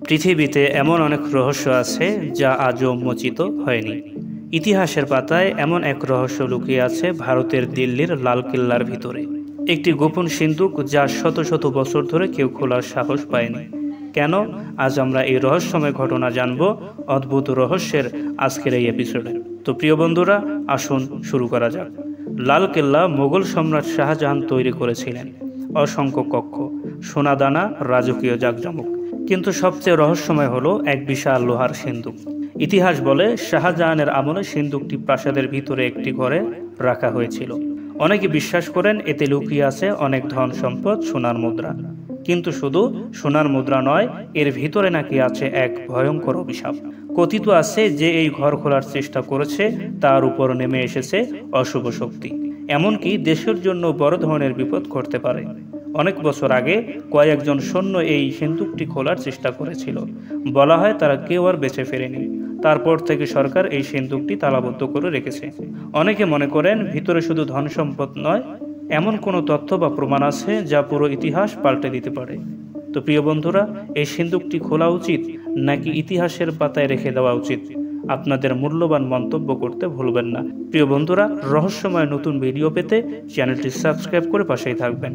পৃথিবীতে এমন অনেক রহস্য আছে যা আজও উন্মোচিত হয়নি। ইতিহাসের পাতায় এমন এক রহস্য লুকিয়ে আছে ভারতের দিল্লির লালকেল্লার ভিতরে। একটি গোপন সিন্দুক যা শত শত বছর ধরে কেউ খোলার সাহস পায়নি। কেন? আজ আমরা এই রহস্যময় ঘটনা জানব অদ্ভুত রহস্যের আজকের এই এপিসোডে। তো প্রিয় বন্ধুরা, আসুন শুরু করা যাক। লালকেল্লা মোগল সম্রাট শাহজাহান তৈরি করেছিলেন। অসংখ্য কক্ষ, সোনাদানা, রাজকীয় জাঁকজমক। কিন্তু সবচেয়ে রহস্যময় হলো এক বিশাল লোহার সিন্দুক। ইতিহাস বলে শাহজাহানের আমলে সিন্দুকটি প্রাসাদের ভিতরে একটি ঘরে রাখা হয়েছিল। অনেকে বিশ্বাস করেন এতে লুকিয়ে আছে অনেক ধন সম্পদ, সোনার মুদ্রা। কিন্তু শুধু সোনার মুদ্রা নয়, এর ভিতরে নাকি আছে এক ভয়ঙ্কর অভিশাপ। কথিত আছে যে এই ঘর খোলার চেষ্টা করেছে তার উপর নেমে এসেছে অশুভ শক্তি। এমনকি দেশের জন্য বড় ধরনের বিপদ ঘটতে পারে। অনেক বছর আগে কয়েকজন সৈন্য এই সিন্দুকটি খোলার চেষ্টা করেছিল। বলা হয় তারা কেউ আর বেঁচে ফেরেনি। তারপর থেকে সরকার এই সিন্দুকটি তালাবদ্ধ করে রেখেছে। অনেকে মনে করেন ভিতরে শুধু ধন সম্পদ নয়, এমন কোনো তথ্য বা প্রমাণ আছে যা পুরো ইতিহাস পাল্টে দিতে পারে। তো প্রিয় বন্ধুরা, এই সিন্দুকটি খোলা উচিত নাকি ইতিহাসের পাতায় রেখে দেওয়া উচিত? আপনাদের মূল্যবান মন্তব্য করতে ভুলবেন না। প্রিয় বন্ধুরা, রহস্যময় নতুন ভিডিও পেতে চ্যানেলটি সাবস্ক্রাইব করে পাশেই থাকবেন।